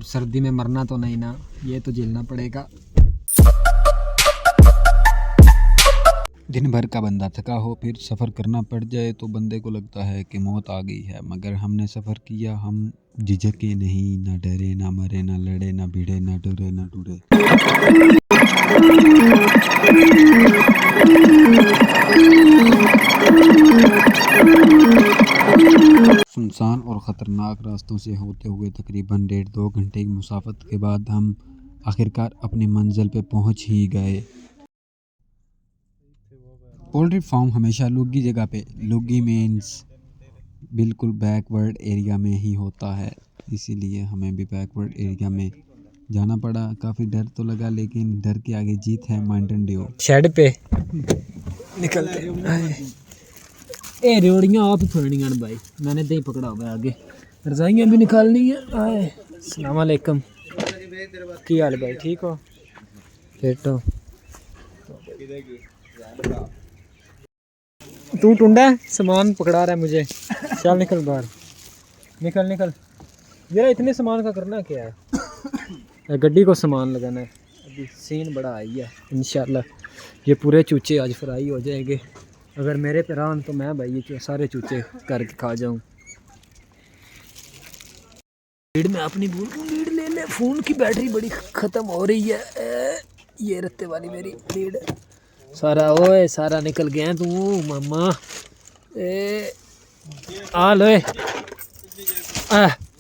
सर्दी में मरना तो नहीं ना, ये तो झेलना पड़ेगा। दिन भर का बंदा थका हो फिर सफ़र करना पड़ जाए तो बंदे को लगता है कि मौत आ गई है, मगर हमने सफ़र किया, हम झिझके नहीं, ना डरे, ना मरे, ना लड़े, ना भिड़े, ना डरे, ना टूटे। सुनसान और ख़तरनाक रास्तों से होते हुए तकरीबन 1.5-2 घंटे की मुसाफत के बाद हम आखिरकार अपनी मंजिल पे पहुंच ही गए। पोल्ट्री फार्म हमेशा लुग्गी जगह पे, लुग्गी मीन्स बिल्कुल बैकवर्ड एरिया में ही होता है, इसीलिए हमें भी बैकवर्ड एरिया में जाना पड़ा। काफ़ी डर तो लगा लेकिन डर के आगे जीत है, माउंटेन ड्यू। शेड पे निकलते ए रेवड़ियाँ आप छोड़नियाँ भाई, मैंने दही पकड़ा हुआ है, आगे रजाइयाँ भी निकालनी है। आए अस्सलाम वालेकुम, की हाल भाई, ठीक हो? फिट हो? तू टुंडा है, सामान पकड़ा रहा है मुझे, चल निकल बाहर, निकल निकल यार। इतने सामान का करना क्या है? गड्डी को सामान लगाना है। अभी सीन बड़ा आई है, इंशाल्लाह ये पूरे चूचे आज फ्राई हो जाएंगे। अगर मेरे पे रान तो मैं भाई ये सारे चूचे करके खा जाऊं। लीड में अपनी भूल को लीड ले ले, फ़ोन की बैटरी बड़ी ख़त्म हो रही है। ये रत्ते वाली मेरी लीड सारा, ओए सारा निकल गया तू मामा। ए आ लो,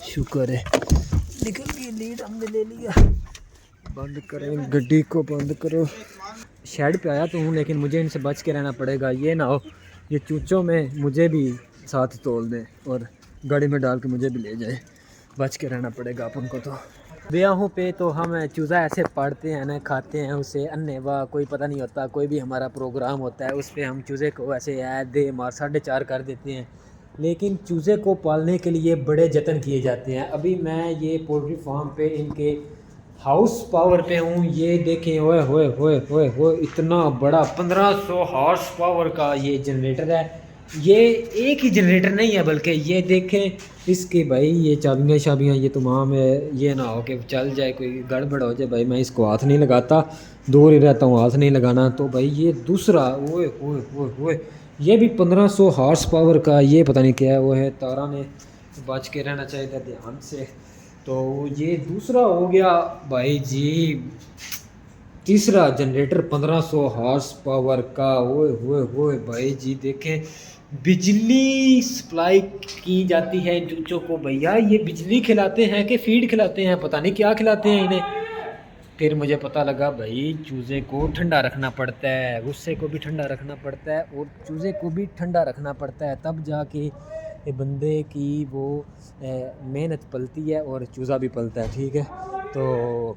शुक्र है निकल गई लीड, हमने ले लिया। बंद करें गड्डी को, बंद करो। शेड पे आया तो हूँ लेकिन मुझे इनसे बच के रहना पड़ेगा, ये ना हो ये चूचों में मुझे भी साथ तोल दें और गाड़ी में डाल के मुझे भी ले जाए, बच के रहना पड़ेगा अपन को। तो ब्याहों पे तो हम चूज़ा ऐसे पाड़ते हैं ना, खाते हैं उसे अन्ने वाह, कोई पता नहीं होता। कोई भी हमारा प्रोग्राम होता है उस पर हम चूज़े को ऐसे दे मार 4.5 कर देते हैं, लेकिन चूज़े को पालने के लिए बड़े जतन किए जाते हैं। अभी मैं ये पोल्ट्री फार्म पे इनके हाउस पावर पे हूँ, ये देखें, ओए होए होए होए होए इतना बड़ा 1500 हॉर्स पावर का ये जनरेटर है। ये एक ही जनरेटर नहीं है बल्कि ये देखें इसके भाई ये चाबियाँ शाबियाँ ये तमाम है, ये ना हो कि चल जाए कोई गड़बड़ हो जाए। भाई मैं इसको हाथ नहीं लगाता, दूर ही रहता हूँ, हाथ नहीं लगाना। तो भाई ये दूसरा ओए ओए ओए ओए ये भी 1500 हॉर्स पावर का, ये पता नहीं क्या है वो है, तारा ने बच के रहना चाहिए ध्यान से। तो ये दूसरा हो गया भाई जी, तीसरा जनरेटर 1500 हॉर्स पावर का। ओए होए होए भाई जी देखें, बिजली सप्लाई की जाती है इन चूचों को। भैया ये बिजली खिलाते हैं कि फीड खिलाते हैं, पता नहीं क्या खिलाते हैं इन्हें। फिर मुझे पता लगा भाई चूज़े को ठंडा रखना पड़ता है, गुस्से को भी ठंडा रखना पड़ता है और चूज़े को भी ठंडा रखना पड़ता है, तब जाके ये बंदे की वो मेहनत पलती है और चूज़ा भी पलता है। ठीक है, तो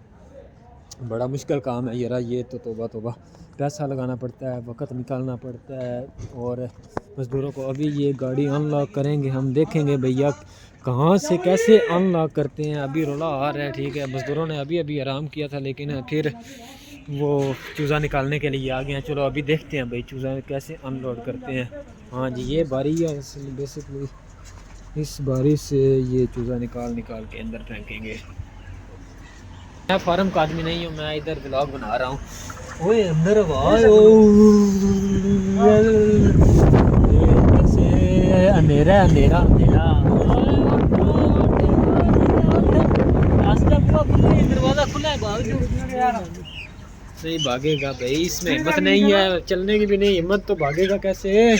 बड़ा मुश्किल काम है यार ये तो, तौबा तौबा, पैसा लगाना पड़ता है, वक्त निकालना पड़ता है और मज़दूरों को। अभी ये गाड़ी अनलॉक करेंगे, हम देखेंगे भैया कहाँ से कैसे अनलॉक करते हैं। अभी रोला आ रहा है, ठीक है, मज़दूरों ने अभी अभी आराम किया था लेकिन फिर वो चूज़ा निकालने के लिए आ गए हैं। चलो अभी देखते हैं भाई चूज़ा कैसे अनलोड करते हैं। हाँ जी, ये बारी है बेसिकली, इस बारी से ये चूज़ा निकाल के अंदर फेंकेंगे। मैं फार्म का आदमी नहीं हूँ, मैं इधर ब्लॉग बना रहा हूँ। ओए अंदर अंधेरा अंधेरा अंधेरा, दरवाजा खुला है, नहीं भागेगा भाई, इसमें हिम्मत नहीं है, चलने की भी नहीं हिम्मत, तो भागेगा कैसे?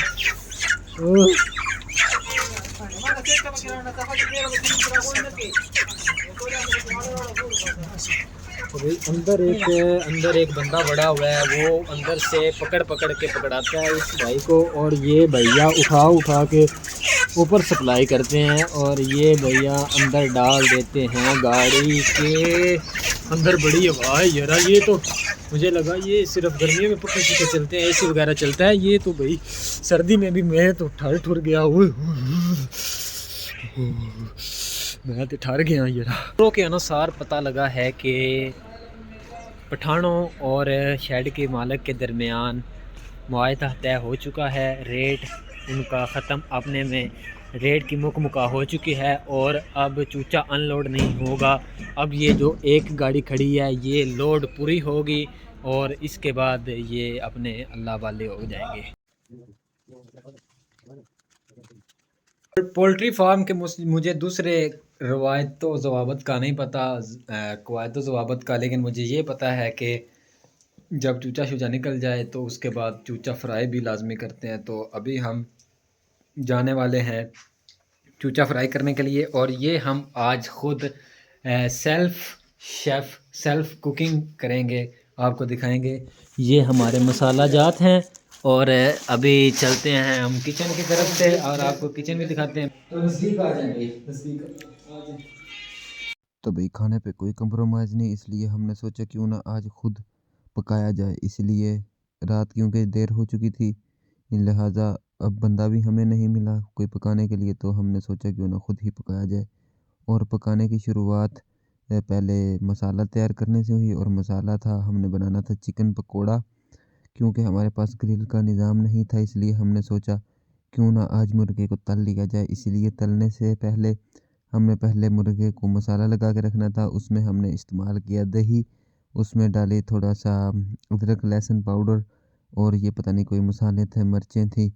अंदर एक बंदा बड़ा हुआ है, वो अंदर से पकड़ के पकड़ाता है इस भाई को, और ये भैया उठा के ऊपर सप्लाई करते हैं और ये भैया अंदर डाल देते हैं गाड़ी के अंदर। बड़ी हवा है यार, ये तो मुझे लगा ये सिर्फ गर्मियों में पक्के चलते हैं, एसी वगैरह चलता है, ये तो भाई सर्दी में भी मैं तो ठर गया, मैं तो ठर गया यार। के अनुसार पता लगा है कि पठानों और शेड के मालिक के दरमियान मुआहदा तय हो चुका है, रेट उनका ख़त्म अपने में रेड की मुकमुका हो चुकी है और अब चूचा अनलोड नहीं होगा। अब ये जो एक गाड़ी खड़ी है ये लोड पूरी होगी और इसके बाद ये अपने अल्लाह वाले हो जाएंगे। पोल्ट्री फार्म के मुझे दूसरे रवायत व ज़वाबत का नहीं पता, कवायद व ज़वाबत का, लेकिन मुझे ये पता है कि जब चूचा शूचा निकल जाए तो उसके बाद चूचा फ्राई भी लाजमी करते हैं। तो अभी हम जाने वाले हैं चूचा फ्राई करने के लिए और ये हम आज ख़ुद सेल्फ शेफ़ सेल्फ कुकिंग करेंगे, आपको दिखाएंगे। ये हमारे मसाला जात हैं और अभी चलते हैं हम किचन की तरफ से और आपको किचन भी दिखाते हैं। तो नज़दीक आ जाएंगे, नज़दीक आ जाएं। तो भाई खाने पे कोई कंप्रोमाइज़ नहीं, इसलिए हमने सोचा क्यों ना आज खुद पकाया जाए। इसलिए रात क्योंकि देर हो चुकी थी, लिहाजा अब बंदा भी हमें नहीं मिला कोई पकाने के लिए, तो हमने सोचा क्यों ना खुद ही पकाया जाए। और पकाने की शुरुआत पहले मसाला तैयार करने से हुई और मसाला था, हमने बनाना था चिकन पकोड़ा। क्योंकि हमारे पास ग्रिल का निज़ाम नहीं था, इसलिए हमने सोचा क्यों ना आज मुर्गे को तल लिया जाए। इसलिए तलने से पहले हमने पहले मुर्गे को मसाला लगा के रखना था। उसमें हमने इस्तेमाल किया दही, उसमें डाली थोड़ा सा अदरक लहसुन पाउडर और ये पता नहीं कोई मसाले थे, मिर्चें थी।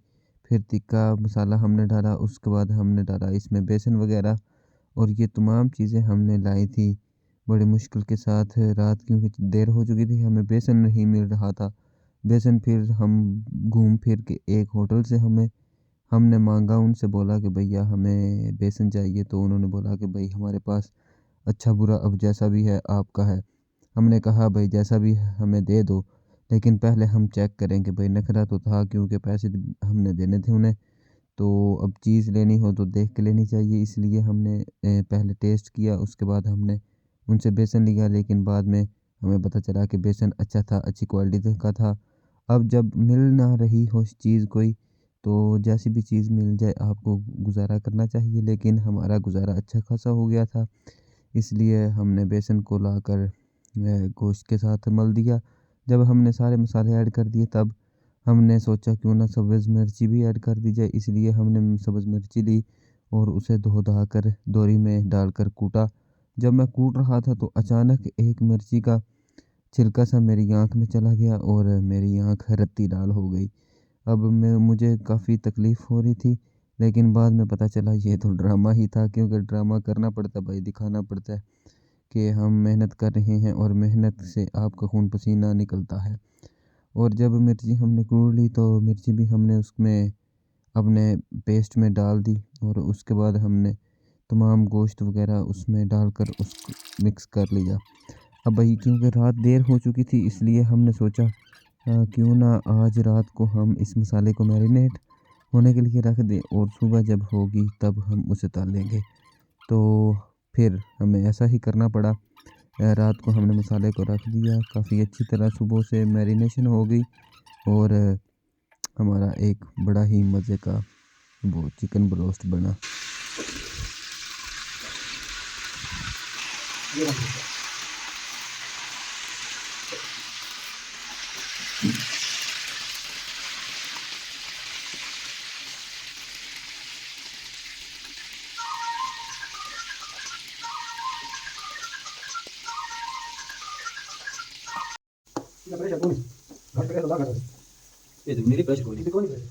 फिर तिक्का मसाला हमने डाला, उसके बाद हमने डाला इसमें बेसन वगैरह और ये तमाम चीज़ें हमने लाई थी बड़ी मुश्किल के साथ। रात क्योंकि देर हो चुकी थी, हमें बेसन नहीं मिल रहा था। बेसन फिर हम घूम फिर के एक होटल से हमने मांगा, उनसे बोला कि भैया हमें बेसन चाहिए, तो उन्होंने बोला कि भाई हमारे पास अच्छा बुरा अब जैसा भी है आपका है। हमने कहा भाई जैसा भी है हमें दे दो, लेकिन पहले हम चेक करेंगे। भाई नखरा तो था क्योंकि पैसे हमने देने थे उन्हें, तो अब चीज़ लेनी हो तो देख के लेनी चाहिए। इसलिए हमने पहले टेस्ट किया, उसके बाद हमने उनसे बेसन लिया, लेकिन बाद में हमें पता चला कि बेसन अच्छा था, अच्छी क्वालिटी का था। अब जब मिल ना रही हो चीज़ कोई, तो जैसी भी चीज़ मिल जाए आपको गुज़ारा करना चाहिए, लेकिन हमारा गुज़ारा अच्छा खासा हो गया था। इसलिए हमने बेसन को लाकर गोश्त के साथ मल दिया। जब हमने सारे मसाले ऐड कर दिए, तब हमने सोचा क्यों ना सब्ज़ मिर्ची भी ऐड कर दी जाए। इसलिए हमने सब्ज़ मिर्ची ली और उसे धो धा कर दोरी में डालकर कूटा। जब मैं कूट रहा था तो अचानक एक मिर्ची का छिलका सा मेरी आँख में चला गया और मेरी आँख रत्ती लाल हो गई। अब मुझे काफ़ी तकलीफ़ हो रही थी, लेकिन बाद में पता चला ये तो ड्रामा ही था, क्योंकि ड्रामा करना पड़ता है भाई, दिखाना पड़ता है कि हम मेहनत कर रहे हैं और मेहनत से आपका खून पसीना निकलता है। और जब मिर्ची हमने कूट ली तो मिर्ची भी हमने उसमें अपने पेस्ट में डाल दी और उसके बाद हमने तमाम गोश्त वगैरह उसमें डालकर उसको मिक्स कर लिया। अब भाई क्योंकि रात देर हो चुकी थी, इसलिए हमने सोचा क्यों ना आज रात को हम इस मसाले को मैरिनेट होने के लिए रख दें और सुबह जब होगी तब हम उसे तल लेंगे। तो फिर हमें ऐसा ही करना पड़ा। रात को हमने मसाले को रख दिया, काफ़ी अच्छी तरह सुबह से मैरिनेशन हो गई और हमारा एक बड़ा ही मज़े का वो चिकन ब्रोस्ट बना। मेरी प्रेशर कोई नहीं।